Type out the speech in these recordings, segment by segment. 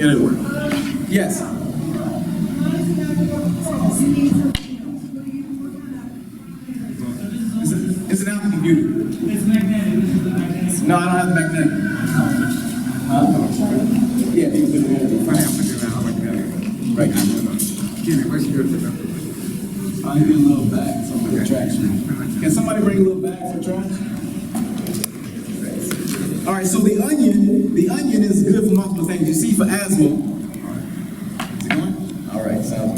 It'll work. Yes. It's an Apple computer. It's magnetic. This is the magnetic. No, I don't have the magnetic. Yeah, you can do it. Right. I'll give you a little bag for trash. Can somebody bring a little bag for trash? All right, so the onion is good for multiple things. You see, for asthma. Is it going? All right, so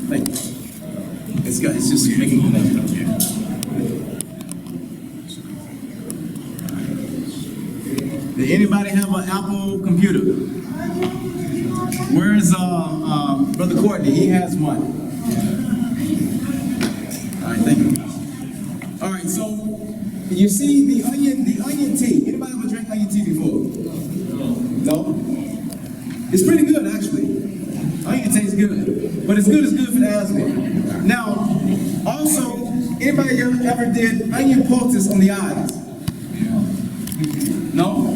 thank you. It's good. It's just making a connection up here. Did anybody have an Apple computer? Where's Brother Courtney? He has one. All right, thank you. All right, so you see the onion tea. Anybody ever drank onion tea before? No? It's pretty good, actually. Onion tastes good, but it's good for the asthma. Now, also, anybody ever did onion poultice on the eyes? No?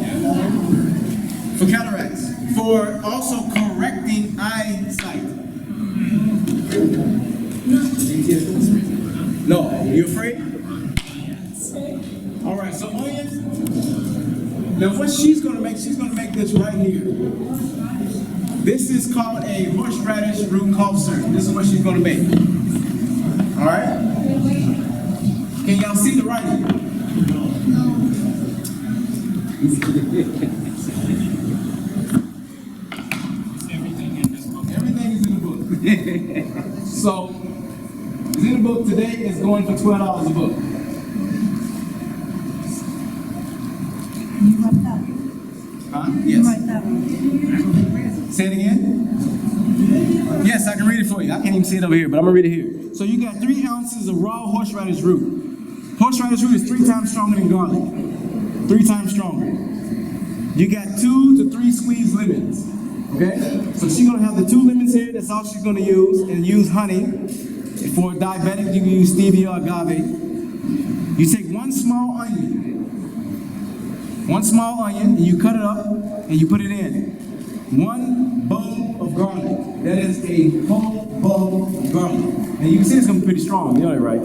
For cataracts. For also correcting eyesight. No. You afraid? All right, so onions. Now what she's gonna make this right here. This is called a horseradish root cough syrup. This is what she's gonna make. All right? Can y'all see the writing? Everything is in the book. So, it's in the book today. It's going for $12 a book. You write that? Huh? You Yes. write that? Say it again. Yes, I can read it for you. I can't even see it over here, but I'm gonna read it here. So you got 3 ounces of raw horseradish root. Horseradish root is 3 times stronger than garlic. 3 times stronger. You got 2 to 3 squeezed lemons. Okay? So she's gonna have the 2 lemons here. That's all she's gonna use, and use honey. For diabetic, you can use stevia or agave. You take 1 small onion. 1 small onion, and you cut it up, and you put it in. 1 bowl of garlic. That is a whole bowl of garlic. And you can see it's gonna be pretty strong. You know that, right?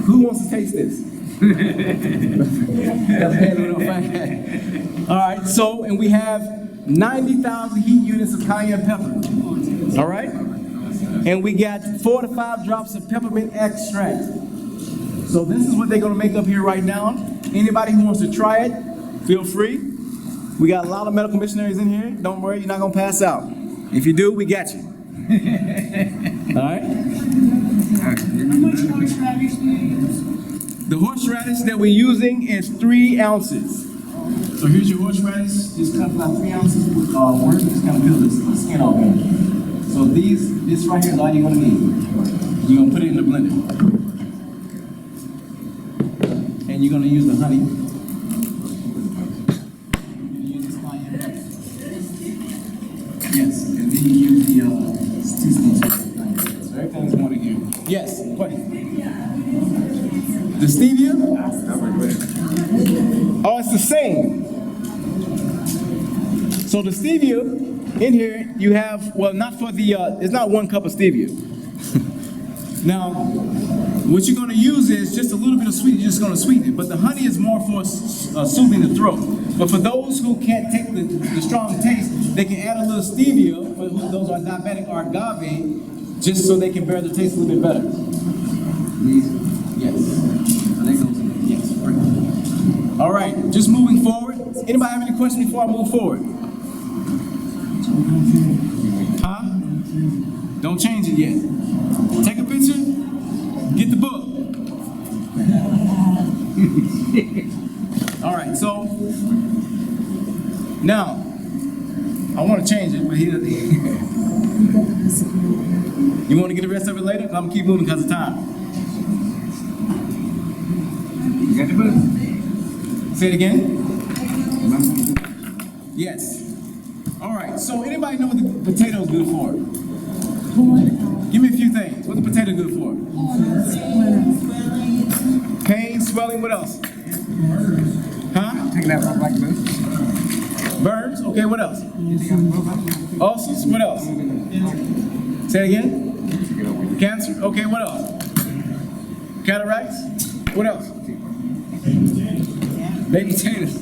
Who wants to taste this? All right, so, and we have 90,000 heat units of cayenne pepper. All right? And we got 4 to 5 drops of peppermint extract. So this is what they're gonna make up here right now. Anybody who wants to try it, feel free. We got a lot of medical missionaries in here. Don't worry, you're not gonna pass out. If you do, we got you. All right? How much horseradish do you use? The horseradish that we're using is 3 ounces. So here's your horseradish. Just cut about 3 ounces with work. Just kind of peel the skin off here. So this right here is all you're gonna need. You're gonna put it in the blender. And you're gonna use the honey. Yes, and then you use the seasoning. So everything's going in here. Yes, what? The stevia? Oh, it's the same. So the stevia, in here, you have, well, not for the, it's not 1 cup of stevia. Now, what you're gonna use is just a little bit of sweet, you're just gonna sweeten it. But the honey is more for soothing the throat. But for those who can't take the strong taste, they can add a little stevia, for those who are diabetic, or agave, just so they can bear the taste a little bit better. Yes. Yes, right. All right, just moving forward. Anybody have any questions before I move forward? Huh? Don't change it yet. Take a picture, get the book. All right, so now I want to change it, but he doesn't. You want to get the rest of it later? I'm gonna keep moving because of time. You got the book? Say it again. Yes. All right. So anybody know what the potato's good for? Give me a few things. What's the potato good for? Pain, swelling. What else? Huh? Taking that like this. Burns, okay, what else? Ulcers, what else? Say it again. Cancer, okay, what else? Cataracts, what else? Baked potatoes.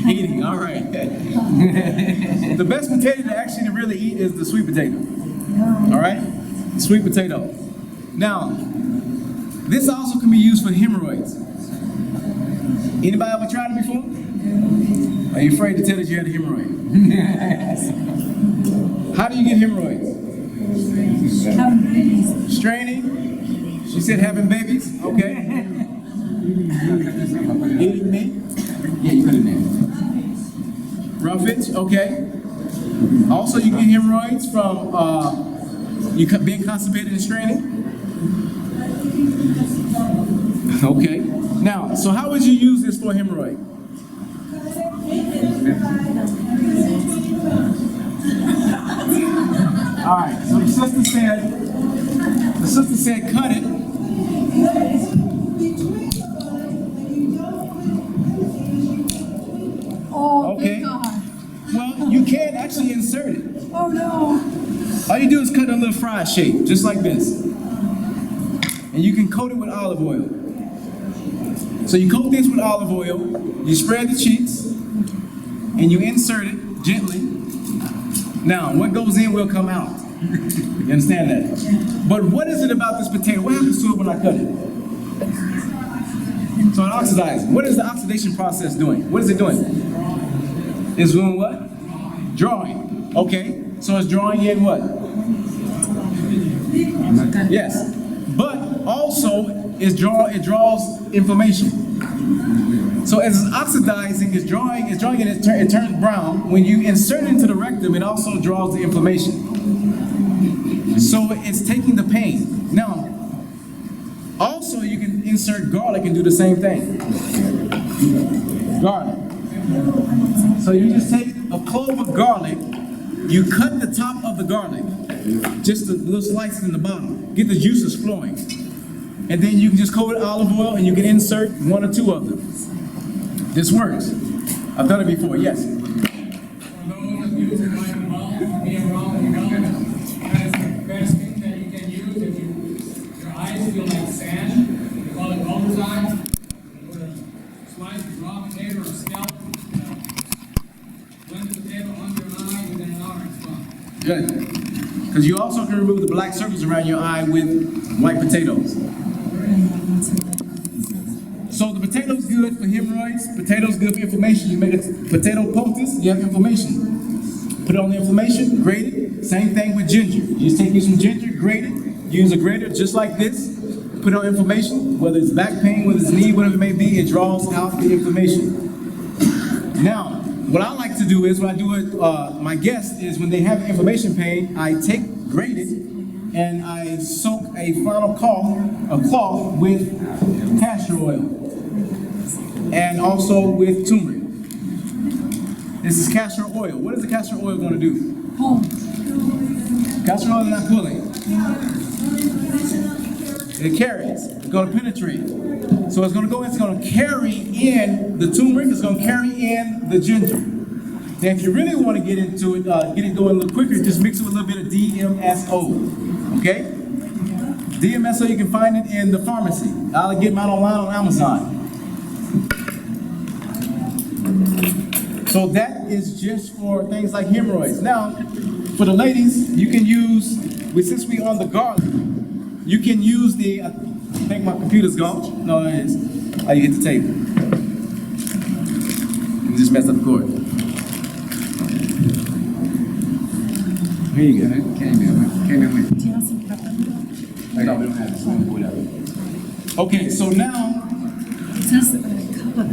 Eating, all right. The best potato to actually really eat is the sweet potato. All right? The sweet potato. Now, this also can be used for hemorrhoids. Anybody ever tried it before? Are you afraid to tell us you had a hemorrhoid? How do you get hemorrhoids? Straining? She said having babies? Okay. Eating meat? Yeah, you put it in there. Roughage? Okay. Also, you get hemorrhoids from being constipated and straining? Okay. Now, so how would you use this for a hemorrhoid? All right, so the sister said cut it. Oh, Okay. thank God. Well, you can actually insert it. Oh no. All you do is cut a little fry shape, just like this. And you can coat it with olive oil. So you coat this with olive oil, you spread the cheeks, and you insert it gently. Now, what goes in will come out. You understand that? But what is it about this potato? What happens to it when I cut it? So it oxidizes. What is the oxidation process doing? What is it doing? It's doing what? Drawing. Okay. So it's drawing in what? Yes. But also it draws inflammation. So as it's oxidizing, it's drawing and it turns brown. When you insert it into the rectum, it also draws the inflammation. So it's taking the pain. Now, also you can insert garlic and do the same thing. Garlic. So you just take a clove of garlic, you cut the top of the garlic, just a little slices in the bottom, get the juices flowing. And then you can just coat it with olive oil and you can insert one or two of them. This works. I've done it before, yes. For those of you who might be wrong, you know, that is the best thing that you can use if your eyes feel like sand. We call it Homer's eye. You put a slice of raw potato or scalp, blend the potato under an eye within an hour, it's gone. Good. Because you also can remove the black circles around your eye with white potatoes. So the potato's good for hemorrhoids, potato's good for inflammation. You make a potato poultice, you have inflammation. Put it on the inflammation, grate it. Same thing with ginger. You just take you some ginger, grate it, use a grater just like this, put it on inflammation, whether it's back pain, whether it's knee, whatever it may be, it draws out the inflammation. Now, what I like to do is, when I do it, my guests is when they have inflammation pain, I take grated and I soak a final cloth with castor oil. And also with turmeric. This is castor oil. What is the castor oil going to do? Pull. Castor oil is not pulling. It carries. It's going to penetrate. So it's going to go in, it's going to carry in the turmeric, it's going to carry in the ginger. Now if you really want to get into it, get it going a little quicker, just mix it with a little bit of DMSO. Okay? DMSO, you can find it in the pharmacy. I'll get mine online on Amazon. So that is just for things like hemorrhoids. Now, for the ladies, you can use, since we on the garlic, you can use the, I think my computer's gone. No, it is. Oh, you hit the table. You just messed up the cord. Here you go. Came in with. Do you have some pepper? No, we don't have it, so we'll pull it out. Okay, so now, It says a cup of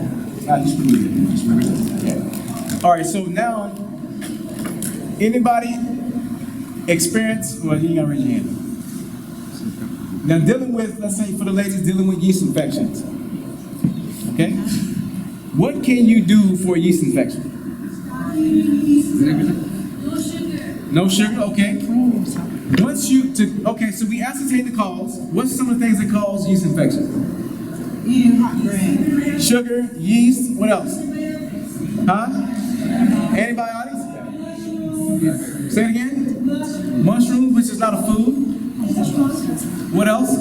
that. just remove it. Just remove it. Yeah. All right, so now, anybody experience, well, you gotta raise your hand. Now, dealing with, let's say for the ladies, dealing with yeast infections. Okay? What can you do for a yeast infection? No sugar. No sugar, okay. Clean yourself. Okay, so we ascertain the cause. What's some of the things that cause yeast infection? Eating hot bread. Sugar, yeast, what else? Huh? Antibiotics? Say it again. Mushrooms, which is not a food. What else?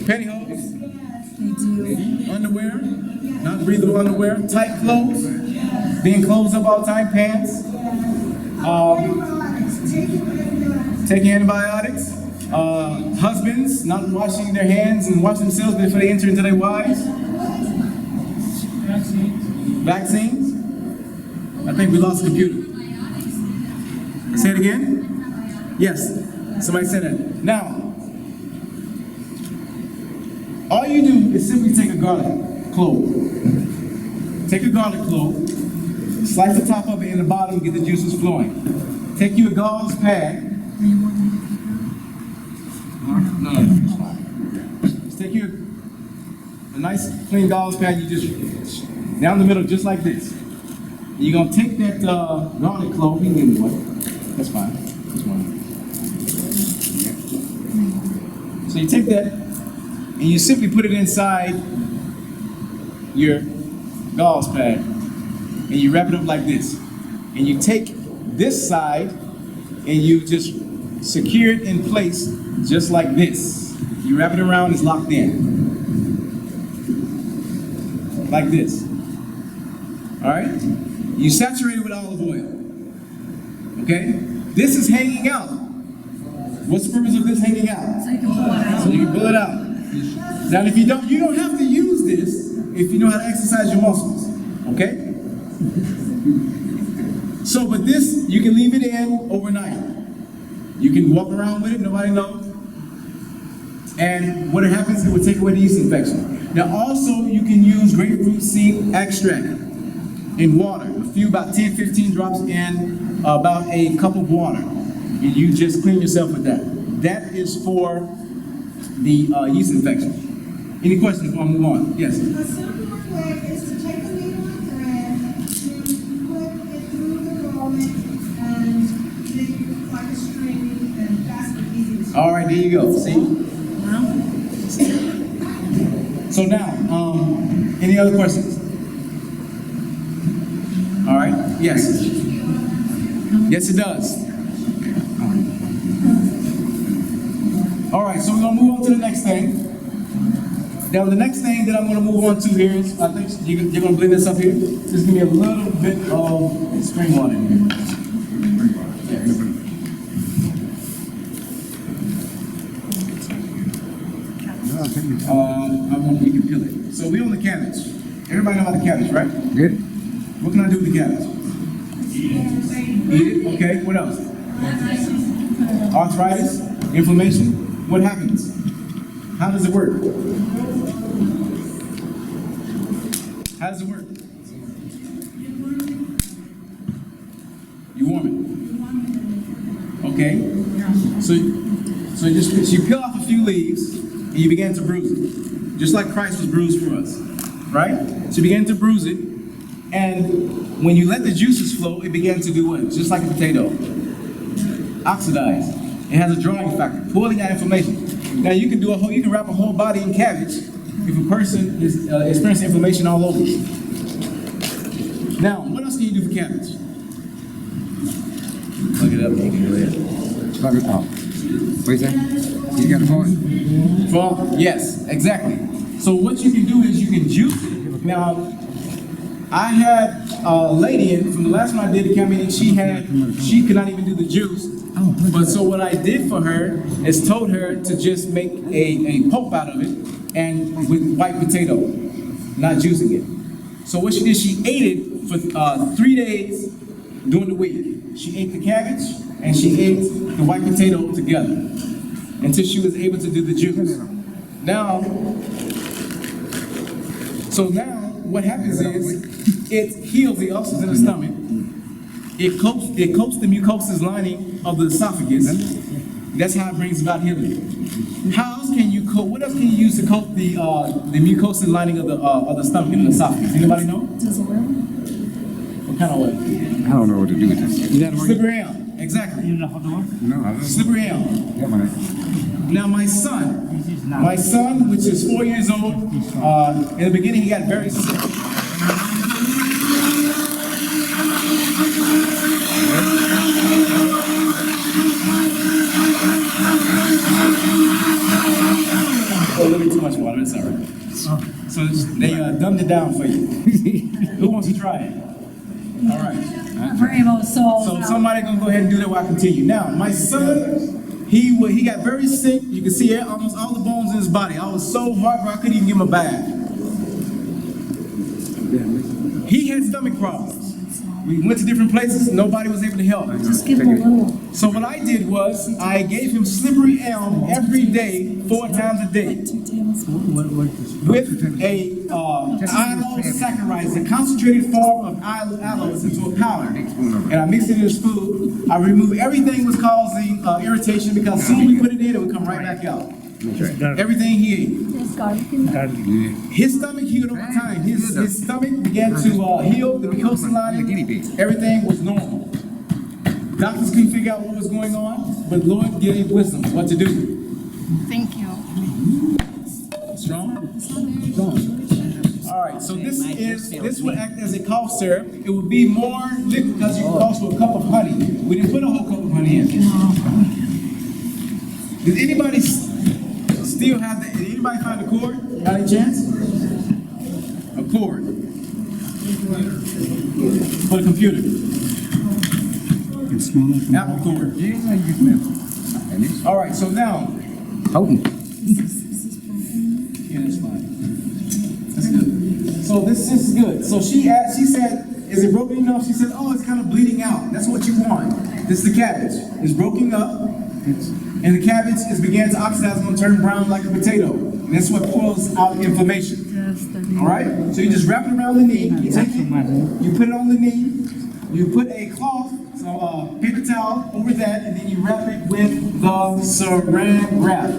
Pantyhose. Underwear. Not breathable underwear. Tight clothes. Being closed up all the time. Pants. Taking antibiotics. Husbands not washing their hands and washing themselves before they enter into their wives. Vaccines. I think we lost the computer. Say it again. Yes. Somebody said that. Now, all you do is simply take a garlic clove. Take a garlic clove, slice the top of it in the bottom, get the juices flowing. Take you a gauze pad. No. Just take you a nice clean gauze pad, you just down the middle just like this. You're gonna take that garlic clove, you can give me one. That's fine. That's one. So you take that and you simply put it inside your gauze pad and you wrap it up like this. And you take this side and you just secure it in place just like this. You wrap it around, it's locked in. Like this. All right? You saturate it with olive oil. Okay? This is hanging out. What's the purpose of this hanging out? So you can pull it out. Now, if you don't have to use this if you know how to exercise your muscles. Okay? So, but this, you can leave it in overnight. You can walk around with it, nobody knows. And what happens, it will take away the yeast infection. Now, also, you can use grapefruit seed extract in water. About 10-15 drops in about a cup of water. And you just clean yourself with that. That is for the yeast infection. Any questions before I move on? Yes? A simple way is to take a needle and thread, to put it through the garment, and make it like a string, and that's the easiest. All right, there you go. See? So now, any other questions? All right. Yes. Yes, it does. All right. So we're gonna move on to the next thing. Now, the next thing that I'm gonna move on to here is, I think you're gonna blend this up here. Just give me a little bit of spring water in here. I want you can peel it. So we on the cabbage. Everybody know about the cabbage, right? Good. What can I do with the cabbage? Eat it. Okay. What else? Arthritis, inflammation. What happens? How does it work? How does it work? You warm it. Okay. So you peel off a few leaves and you begin to bruise it, just like Christ was bruised for us, right? So you begin to bruise it. And when you let the juices flow, it began to do what? Just like a potato. Oxidize. It has a drying factor, pulling out inflammation. Now you can wrap a whole body in cabbage if a person is experiencing inflammation all over. Now, what else can you do for cabbage? Plug it up, you can do it. Plug it up. What you say? You got a point? Well, yes, exactly. So what you can do is you can juice it. Now, I had a lady in, from the last one I did the campaign, she could not even do the juice. But so what I did for her is told her to just make a pulp out of it and with white potato, not juicing it. So what she did, she ate it for 3 days during the week. She ate the cabbage and she ate the white potato together until she was able to do the juice. Now, what happens is it heals the ulcers in the stomach. It coats the mucosal lining of the esophagus. That's how it brings about healing. How else can you coat? What else can you use to coat the mucosal lining of the stomach and the esophagus? Anybody know? Does oil? What kind of oil? I don't know what to do with this. Slippery elm. Exactly. No, I don't. Slippery elm. Yeah, man. Now my son, which is 4 years old, in the beginning he got very sick. dumbed it down for you. Who wants to try it? All right. Brave old soul. So somebody gonna go ahead and do that while I continue. Now, my son, he got very sick. You can see almost all the bones in his body. I was so heartbroken I couldn't even give him a bath. He had stomach problems. We went to different places. Nobody was able to help. Just give him a little. So what I did was I gave him slippery elm every day, 4 times a day, 2 tablespoons. with a aloe saccharide, a concentrated form of aloe into a powder. And I mixed it in his food. I removed everything was causing irritation because as soon as we put it in, it would come right back out. Everything he ate. Yes, garlic in there. His stomach healed over time. His stomach began to heal, the mucosal lining, everything was normal. Doctors couldn't figure out what was going on, but Lord gave wisdom what to do. Thank you. Strong? Strong. All right, so this would act as a cough syrup. It would be more liquid because you could also a cup of honey. We didn't put a whole cup of honey in. Did anybody still have did anybody find a cord? Got any chance? A cord. For the computer. Apple cord. All right, so now. Houghton. Yeah, that's fine. That's good. So this is good. So she said, is it broken enough? She said, oh, it's kind of bleeding out. That's what you want. This is the cabbage. It's broken up. And the cabbage is began to oxidize and turn brown like a potato. And that's what pulls out inflammation. All right? So you just wrap it around the knee. You take it, you put it on the knee, you put a cloth, paper towel over that, and then you wrap it with the saran wrap.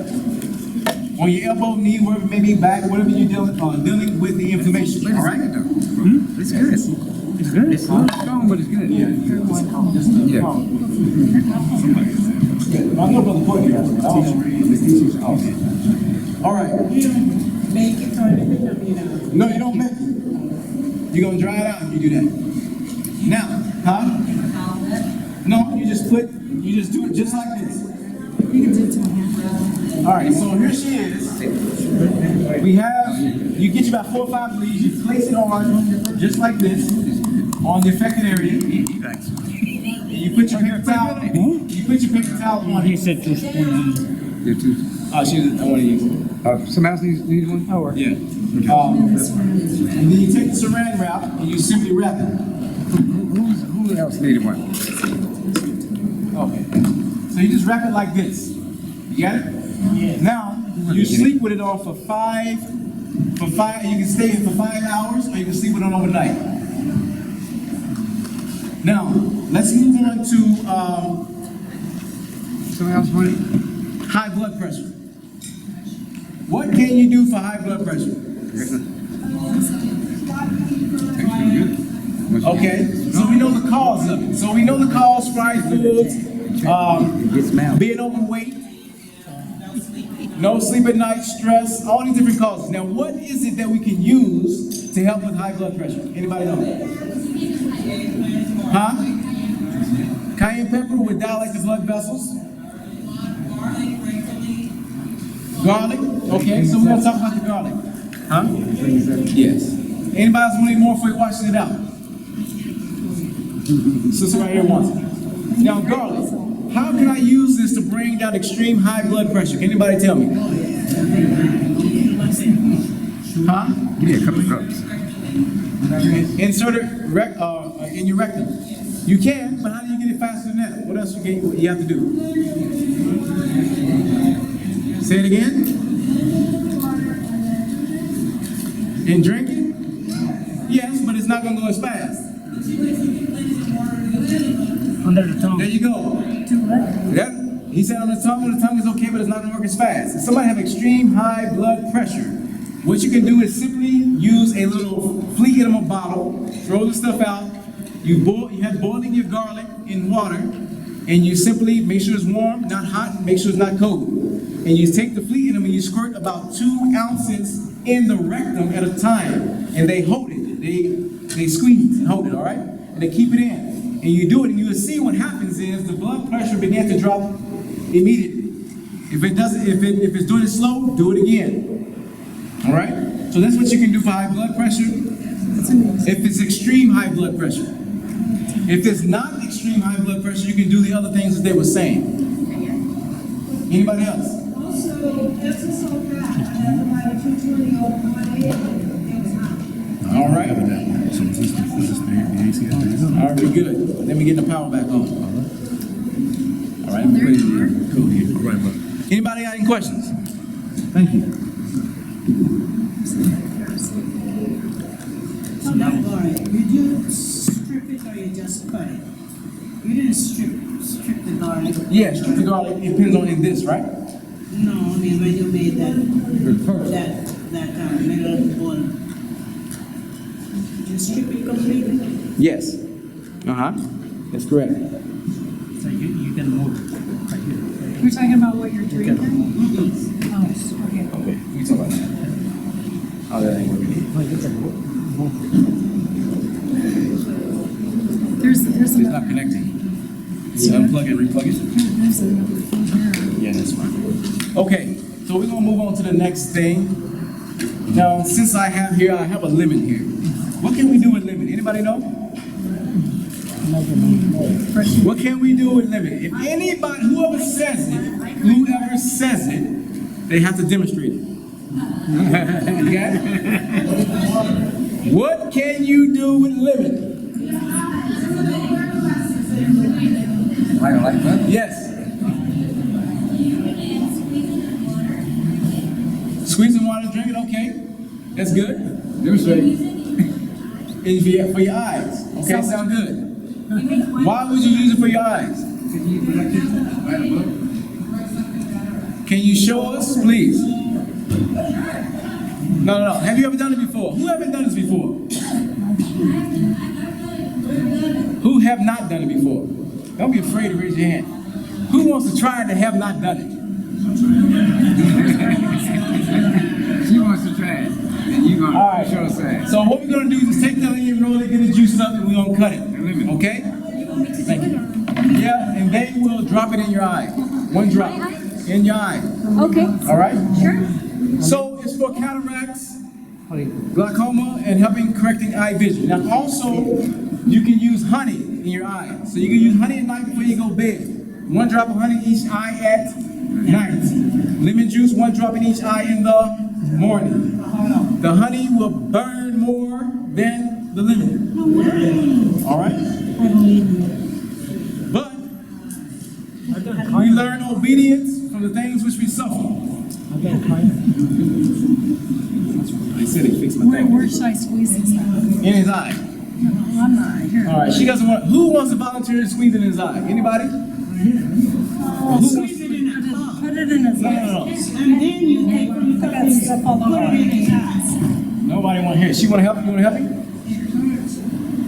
On your elbow, knee, wherever it may be, back, whatever you're dealing with the inflammation. All right? It's good. It's good. It's not strong, but it's good. Yeah. Yeah. I know Brother Courtney. All right. Make it or No, you don't make it. You're gonna dry it out if you do that. Now, huh? No, you just do it just like this. You can do it to me. All right, so here she is. You get you about 4 or 5 leaves, you place it on just like this, on the affected area. And you put your paper towel, on it. He said 2 spoons. Oh, I want to use it. Somebody else needs one? Oh, Yeah. And then you take the saran wrap and you simply wrap it. Who else needed one? Okay. So you just wrap it like this. You got it? Yeah. Now, you sleep with it on for five, you can stay for 5 hours or you can sleep with it overnight. Now, let's move on to Somebody else want it? high blood pressure. What can you do for high blood pressure? Okay, so we know the cause of it. So we know the cause: fried foods, being overweight, no sleep at night, stress, all these different causes. Now, what is it that we can use to help with high blood pressure? Anybody know? Huh? Cayenne pepper would dilate the blood vessels. Garlic? Okay, so we're going to talk about the garlic. Huh? Yes. Anybody else want any more before you washing it out? Sister right here wants it. Now, garlic. How can I use this to bring down extreme high blood pressure? Can anybody tell me? Huh? Give me a couple of cups. Insert it in your rectum. You can, but how do you get it faster than that? What else you have to do? Say it again. And drink it? Yes, but it's not going to go as fast. Under the tongue. There you go. He said on the tongue is okay, but it's not going to work as fast. If somebody have extreme high blood pressure, what you can do is simply use a little flea enema bottle, throw the stuff out. You have boiling your garlic in water, and you simply make sure it's warm, not hot, make sure it's not cold. And you take the flea enema and you squirt about 2 ounces in the rectum at a time, and they hold it. They squeeze and hold it, all right? And they keep it in. And you do it, and you will see what happens is the blood pressure begins to drop immediately. If it's doing it slow, do it again. All right? So So that's what you can do for high blood pressure. If it's extreme high blood pressure. If it's not extreme high blood pressure, you can do the other things that they were saying. Anybody else? Also, Epsom salt bath, I have about a 220 over 180, it was hot. All right. All right, we good. Let me get the power back on. All right, I'm ready. Cool. All right, bro. Anybody got any questions? Thank you. So that garlic, you do strip it or you just cut it? You didn't strip the garlic? Yeah, strip the garlic. It depends on in this, right? No, I mean when you made that middle of the bowl. You strip it completely? Yes. That's correct. So you can move right here. You're talking about what you're drinking? Oh, okay. Okay, we talk about that. Oh, that ain't working. Oh, you can move. There's It's not another. connecting. You unplug it, replug it. There's another thing here. Yeah, that's fine. Okay, so we're gonna move on to the next thing. Now, since I have a lemon here. What can we do with lemon? Anybody know? What can we do with lemon? If anybody, whoever says it, they have to demonstrate it. Okay? What can you do with lemon? Like that? Yes. Squeezing water, drink it, okay. That's good. Demonstrate. It's for your eyes. Okay, sound good. Why would you use it for your eyes? Can you show us, please? No. Have you ever done it before? Who haven't done this before? Who have not done it before? Don't be afraid to raise your hand. Who wants to try it and have not done it? She wants to try it. And you gonna All right. show us that. So what we're gonna do is take that onion, roll it, get the juice up, and we're gonna cut it. Okay? Thank you. Yeah, and they will drop it in your eye. One drop in your eye. Okay. All right? Sure. So it's for cataracts, glaucoma, and helping correcting eye vision. Now also, you can use honey in your eye. So you can use honey at night before you go to bed. One drop of honey in each eye at night. Lemon juice, one drop in each eye in the morning. The honey will burn more than the lemon. All right? But we learn obedience from the things which we suffer. They said they fixed my thing. Where should I squeeze this now? In his eye. No, I'm not. Here. All right, she doesn't want. Who wants to volunteer to squeeze in his eye? Anybody? Who wants to? Put it in his No, eye. no, no. And then you take I got stuff all put over. it in his eyes. Nobody want to hear. She want to help you. You want to help me?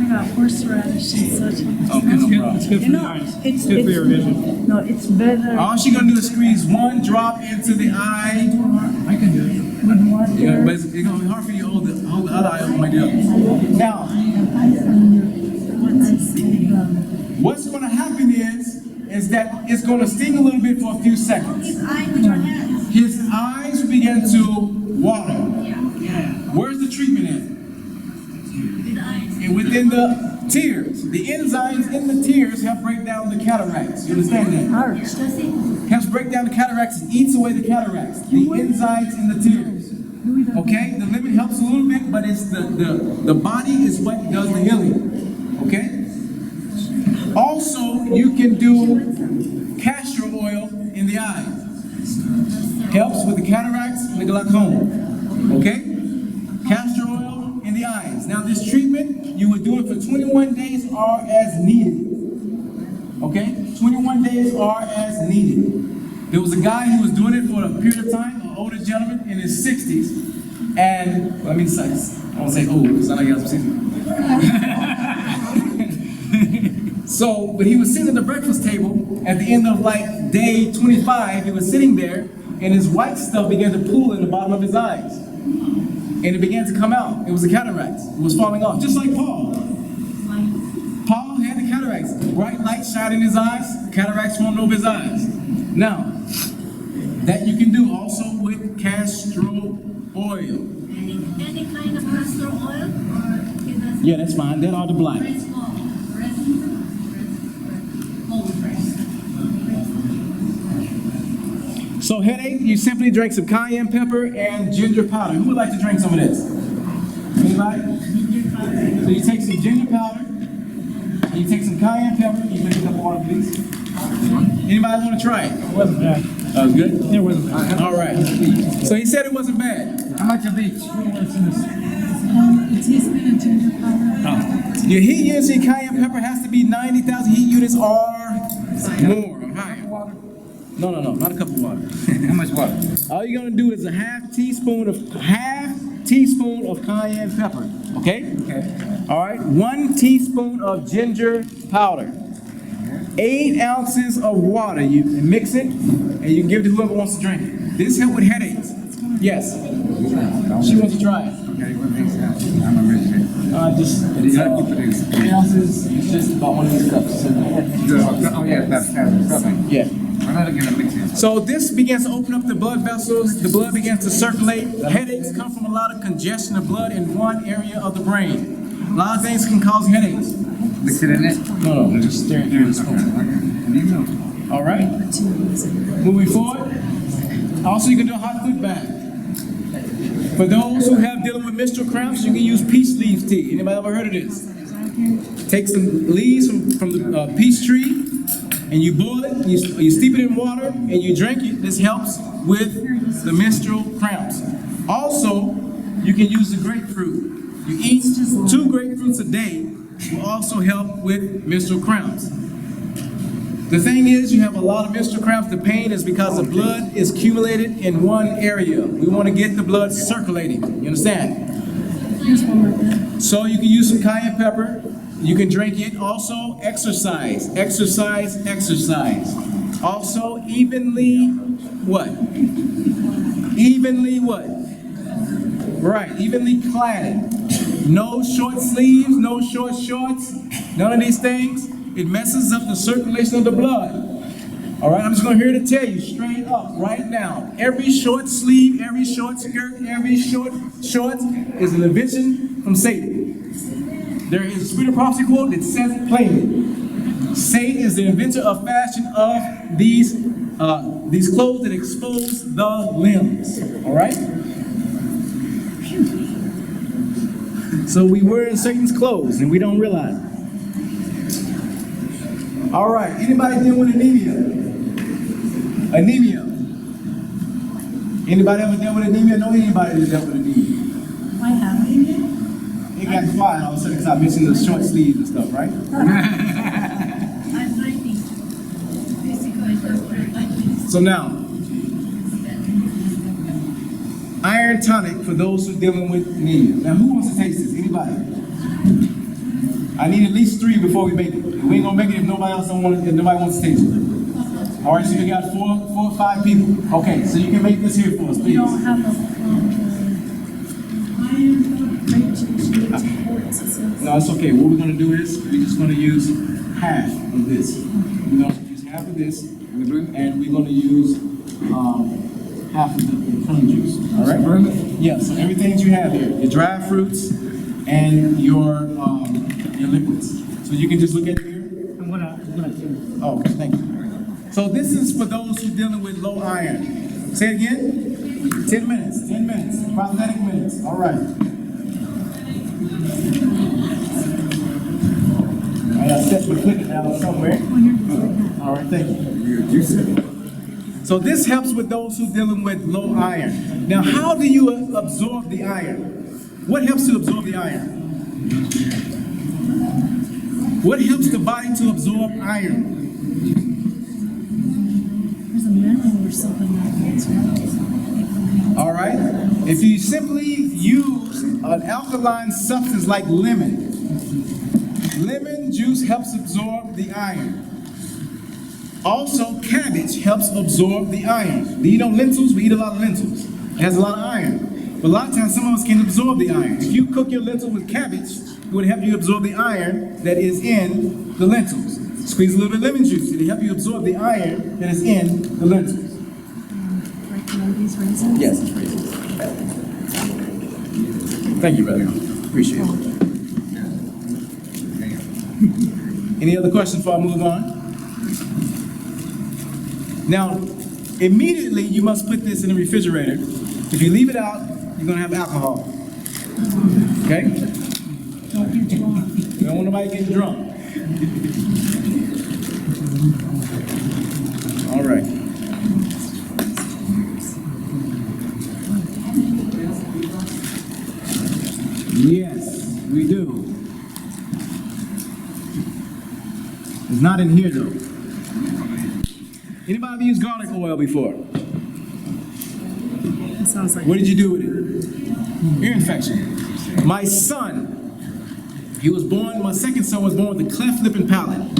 I got horseradish and such. Okay, no problem. Good You know, it's good for your vision. No, it's better All she gonna do is squeeze one drop into the eye. I can do it. with water. Yeah, but it's gonna be hard for you to hold the other eye open like the other. Now, what's gonna happen is that it's gonna sting a little bit for a few seconds. His eyes begin to water. Where's the treatment at? And within the tears. The enzymes in the tears help break down the cataracts. You understand that? Helps break down the cataracts and eats away the cataracts. The enzymes in the tears. Okay? The lemon helps a little bit, but it's the body is what does the healing. Okay? Also, you can do castor oil in the eye. Helps with the cataracts and the glaucoma. Okay? Castor oil in the eyes. Now this treatment, you would do it for 21 days or as needed. Okay? 21 days or as needed. There was a guy who was doing it for a period of time, an older gentleman in his 60s. And, let me say, I won't say old, because I know you have some 60s. So, but he was sitting at the breakfast table at the end of like day 25, he was sitting there, and his white stuff began to pool in the bottom of his eyes. And it began to come out. It was the cataracts. It was falling off, just like Paul. Paul had the cataracts. Bright light shot in his eyes, cataracts formed over his eyes. Now, that you can do also with castor oil. Any kind of castor oil or it doesn't? Yeah, that's fine. That ought to black. Fresh whole fresh. So headache, you simply drink some cayenne pepper and ginger powder. Who would like to drink some of this? Anybody? So you take some ginger powder, and you take some cayenne pepper. You drink a cup of water, please. Anybody want to try it? It wasn't bad. That was good? It wasn't bad. All right. So he said it wasn't bad. How much of each? A teaspoon of ginger powder. Your heat units in cayenne pepper has to be 90,000 heat units or more, or higher. No, not a cup of water. How much water? All you're gonna do is a half teaspoon of cayenne pepper. Okay? Okay. All right. 1 teaspoon of ginger powder. 8 ounces of water. You mix it, and you can give it to whoever wants to drink it. This helps with headaches. Yes. She wants to try it. Okay, what makes that? I'm a rich man. Just You gotta keep it in. 8 ounces. It's just about one of these cups. Oh, yeah, that's something. Yeah. I'm not gonna mix it. So this begins to open up the blood vessels. The blood begins to circulate. Headaches come from a lot of congestion of blood in one area of the brain. A lot of things can cause headaches. Mix it in it? No, just stir it through the spoon. All right. Moving forward. Also, you can do a hot foot bath. For those who have dealing with menstrual cramps, you can use peach leaf tea. Anybody ever heard of this? Take some leaves from the peach tree, and you boil it, you steep it in water, and you drink it. This helps with the menstrual cramps. Also, you can use the grapefruit. You eat 2 grapefruits a day will also help with menstrual cramps. The thing is, you have a lot of menstrual cramps. The pain is because the blood is accumulated in one area. We want to get the blood circulating. You understand? Here's one more thing. So So you can use some cayenne pepper. You can drink it. Also, exercise. Exercise, exercise. Also, evenly what? Evenly what? Right, evenly cladded. No short sleeves, no short shorts, none of these things. It messes up the circulation of the blood. All right, I'm just going to here to tell you straight up right now. Every short sleeve, every short skirt, every short shorts is an invention from Satan. There is a spirit of prophecy quote that says it plainly. Satan is the inventor of fashion of these clothes that expose the limbs. All right? So we wear Satan's clothes and we don't realize it. All right, anybody dealing with anemia? Anemia. Anybody ever dealt with anemia? Know anybody that dealt with anemia? I have. It got quiet all of a sudden because I mentioned the short sleeves and stuff, right? I'm 90. Basically, So now, iron tonic for those who are dealing with anemia. Now, who wants to taste this? Anybody? I need at least 3 before we make it. We ain't gonna make it if nobody else don't want it, if nobody wants to taste it. All right, so we got 4 or 5 people. Okay, so you can make this here for us, You please. don't have a grape juice, you need to pour it, it says. No, it's okay. What we're gonna do is we're just gonna use half of this. We're gonna use half of this, and we're gonna use half of the prune juice. All right? Yeah. So everything that you have here, your dried fruits and your liquids. So you can just look at here. I'm gonna do. Oh, thank you. So this is for those who are dealing with low iron. Say it again. 10 minutes. 10 minutes. Prosthetic minutes. All right. I got set my clicker down somewhere. All right, thank you. So this helps with those who are dealing with low iron. Now, how do you absorb the iron? What helps to absorb the iron? What helps the body to absorb iron? There's a mineral or something that goes right. All right. If you simply use an alkaline substance like lemon juice helps absorb the iron. Also, cabbage helps absorb the iron. Do you know lentils? We eat a lot of lentils. It has a lot of iron. But a lot of times, some of us can't absorb the iron. If you cook your lentil with cabbage, it would help you absorb the iron that is in the lentils. Squeeze a little bit of lemon juice. It'll help you absorb the iron that is in the lentils. Like one of these raisins? Yes. Thank you, brother. Appreciate it. Any other questions before I move on? Now, immediately you must put this in the refrigerator. If you leave it out, you're gonna have alcohol. Okay? Don't get drunk. You don't want nobody getting drunk. All right. Yes, we do. It's not in here though. Anybody used garlic oil before? It sounds like. What did you do with it? Ear infection. My son, my second son was born with a cleft lip and palate.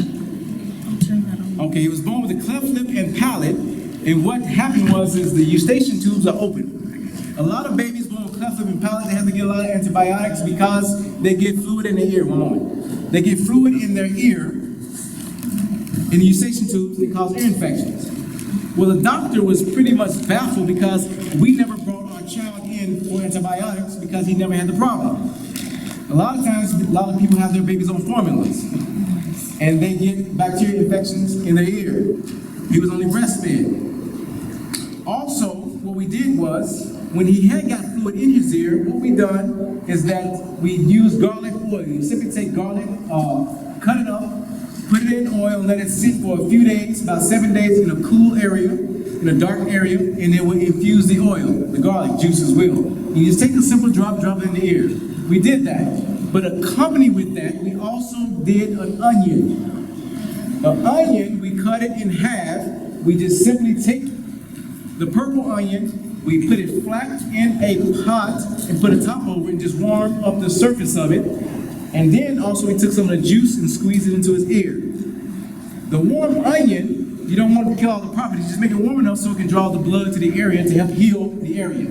Turn that on. Okay, he was born with a cleft lip and palate, and what happened is the eustachian tubes are open. A lot of babies born with cleft lip and palate, they have to get a lot of antibiotics because they get fluid in their ear. One moment. They get fluid in their ear, in the eustachian tubes, they cause ear infections. Well, the doctor was pretty much baffled because we never brought our child in for antibiotics because he never had the problem. A lot of times, a lot of people have their babies on formulas, and they get bacterial infections in their ear. He was only breastfed. Also, what we did was, when he had got fluid in his ear, what we done is that we used garlic oil. You simply take garlic, cut it up, put it in oil, and let it sit for a few days, about 7 days in a cool area, in a dark area, and then we'll infuse the oil, the garlic juices will. You just take a simple drop it in the ear. We did that. But accompanied with that, we also did an onion. An onion, we cut it in half. We just simply take the purple onion, we put it flat in a pot and put a top over it and just warm up the surface of it. And then also we took some of the juice and squeezed it into his ear. The warm onion, you don't want to kill all the properties, just make it warm enough so it can draw the blood to the area to help heal the area.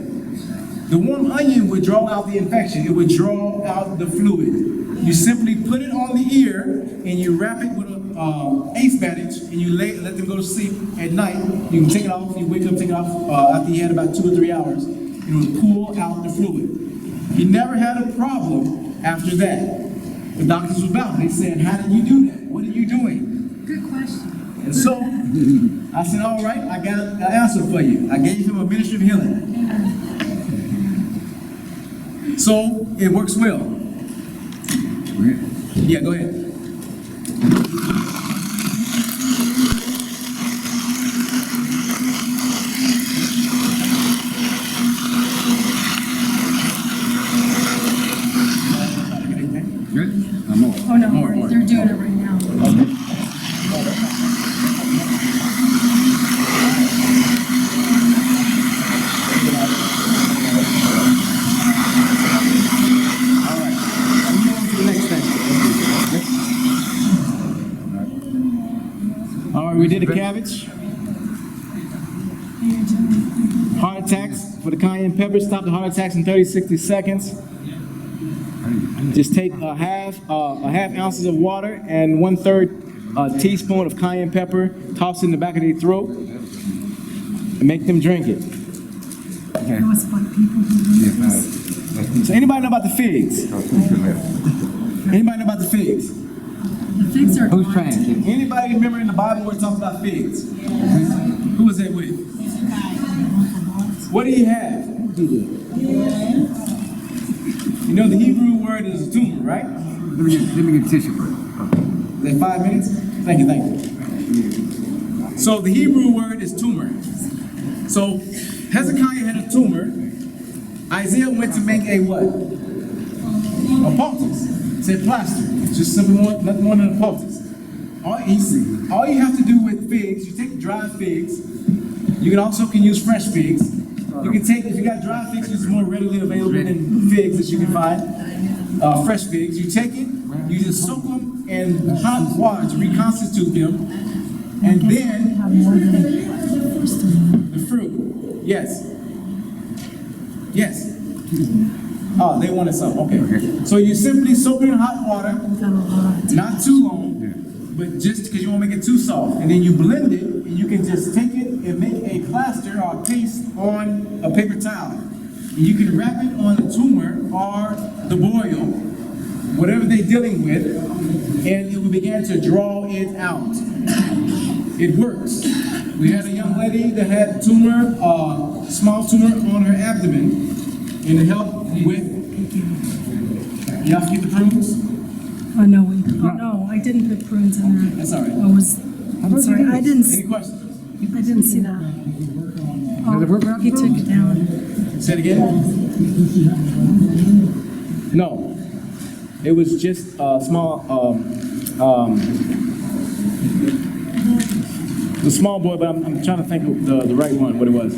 The warm onion would draw out the infection, it would draw out the fluid. You simply put it on the ear and you wrap it with a ace bandage and you let them go to sleep at night. You can take it off, you wake up, take it off after you had about 2 or 3 hours. It will pull out the fluid. He never had a problem after that. The doctors were baffled. They said, how did you do that? What are you doing? Good question. And so, I said, all right, I got an answer for you. I gave him a ministry of healing. So, it works well. Yeah, go ahead. Good? More. Oh, no, they're doing it right now. All right, we did the cabbage. Heart attacks for the cayenne pepper. Stop the heart attacks in 30, 60 seconds. Just take a half ounces of water and 1/3 teaspoon of cayenne pepper. Toss it in the back of their throat and make them drink it. Okay. It was for people who do Yeah, this. So anybody know about the figs? Anybody know about the figs? The figs are. Who's trying? Anybody remember in the Bible where it talks about figs? Who was that with? What do you have? You know the Hebrew word is a tumor, right? Let me get a tissue first. Is that 5 minutes? Thank you. So the Hebrew word is tumor. So Hezekiah had a tumor. Isaiah went to make a what? A poultice. Said plaster. Just simply nothing more than a poultice. All you have to do with figs, you take dry figs. You can also use fresh figs. You can take, if you got dry figs, it's more readily available than figs that you can find. Fresh figs. You take it, you just soak them in hot water to reconstitute them, and then Have more than the fruit. Yes. Yes. Oh, they wanted some. Okay. So you simply soak it in hot water, a lot. not too long, but just because you won't make it too soft. And then you blend it, and you can just take it and make a plaster or a paste on a paper towel. You can wrap it on the tumor or the boil, whatever they're dealing with, and it will begin to draw it out. It works. We had a young lady that had a tumor, small tumor on her abdomen, and it helped with. Y'all get the prunes? Oh, no, no, I didn't put prunes in there. That's all right. I'm sorry, I didn't, Any questions? I didn't see that. Oh, he took it down. Say it again? No. It was just small, the small boy, but I'm trying to think of the right one, what it was.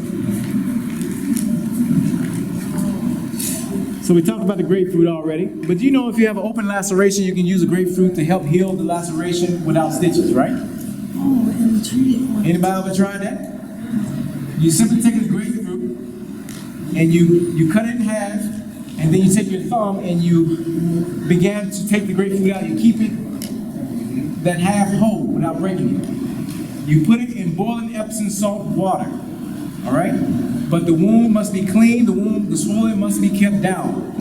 So we talked about the grapefruit already, but do you know if you have an open laceration, you can use a grapefruit to help heal the laceration without stitches, right? Oh, and treat it. Anybody ever tried that? You simply take a grapefruit and you cut it in half, and then you take your thumb and you begin to take the grapefruit out. You keep it that half whole without breaking it. You put it in boiling Epsom salt water, all right? But the wound must be clean, the swelling must be kept down.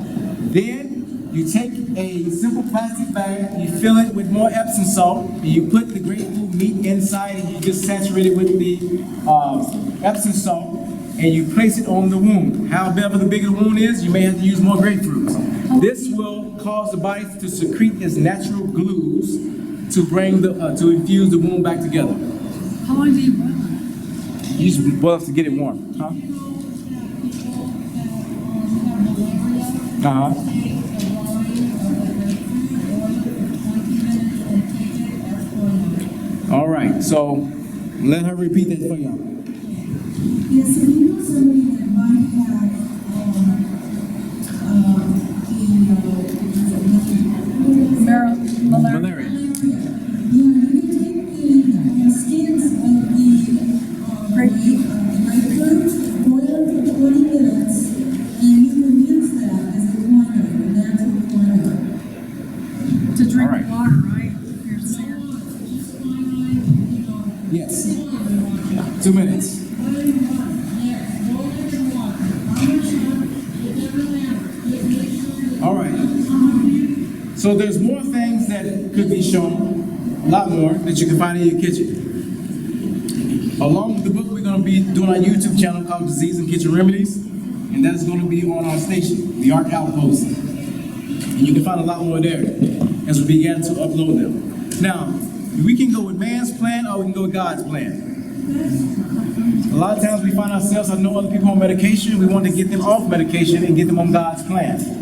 Then you take a simple plastic bag, you fill it with more Epsom salt, and you put the grapefruit meat inside, and you just saturate it with the Epsom salt, and you place it on the wound. However the bigger the wound is, you may have to use more grapefruits. This will cause the body to secrete its natural glues to bring to infuse the wound back together. How long do you boil it? You just boil it to get it warm, huh? Uh-huh. All right, so let her repeat that for y'all. Yes, if you know somebody that might have, Malaria. yeah, you can take the skins of the grapefruit, boil it for 20 minutes, and you can use that as a formula, a natural formula. To drink All right. water, right? You're saying. Yes. 2 minutes. All right. So there's more things that could be shown, a lot more, that you can find in your kitchen. Along with the book, we're going to be doing our YouTube channel called Disease and Kitchen Remedies, and that's going to be on our station, the Ark Outpost. And you can find a lot more there as we begin to upload them. Now, we can go with man's plan or we can go with God's plan. A lot of times we find ourselves, I know other people on medication, we want to get them off medication and get them on God's plan.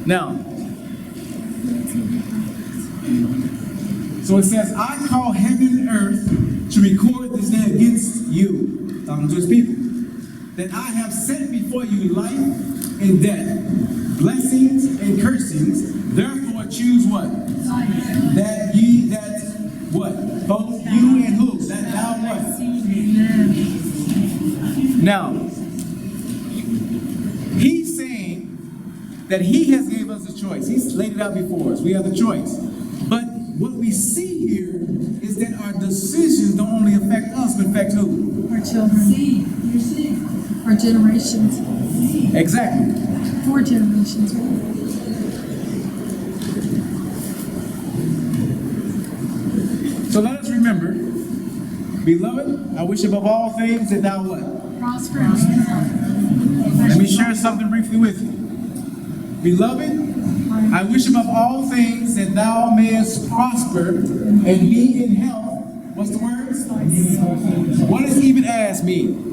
Now, so it says, I call heaven and earth to record this day against you, talking to his people, that I have set before you life and death, blessings and cursings, therefore choose what? That what? Both you and who? That thou what? Now, he's saying that he has gave us a choice. He's laid it out before us. We have the choice. But what we see here is that our decisions don't only affect us, but affect who? Our children. Our generations. Exactly. 4 generations. So let us remember, beloved, I wish above all things that thou what? Prosper. Let me share something briefly with you. Beloved, I wish above all things that thou mayest prosper and be in health. What's the word? What does even as mean?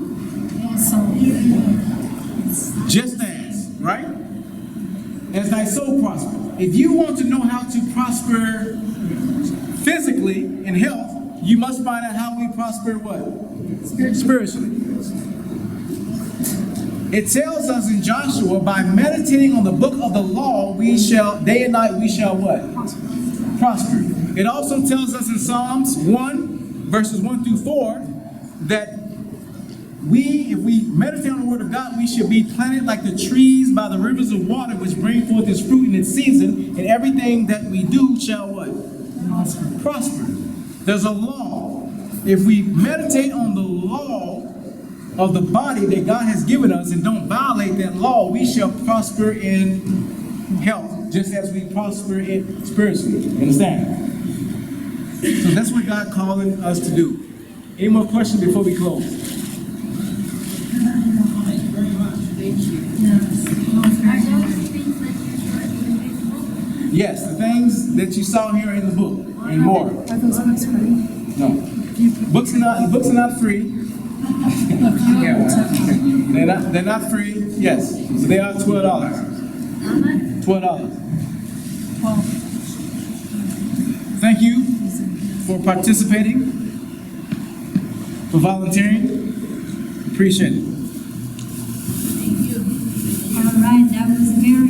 Just as, right? As thy soul prosper. If you want to know how to prosper physically in health, you must find out how we prosper what? Spiritually. It tells us in Joshua, by meditating on the book of the law, we shall, day and night, we shall what? Prosper. It also tells us in Psalms 1, verses 1 through 4, that if we meditate on the word of God, we should be planted like the trees by the rivers of water, which bring forth its fruit in its season, and everything that we do shall what? Prosper. There's a law. If we meditate on the law of the body that God has given us and don't violate that law, we shall prosper in health, just as we prosper in spiritually. You understand? So that's what God calling us to do. Any more questions before we close? Thank you very much. Thank you. Are those things that you showed in this book? Yes, the things that you saw here in the book and more. Are those books free? No, books are not free. They're not free. Yes, so they are $12. How much? $12. Thank you for participating, for volunteering. Appreciate it. All right, that was very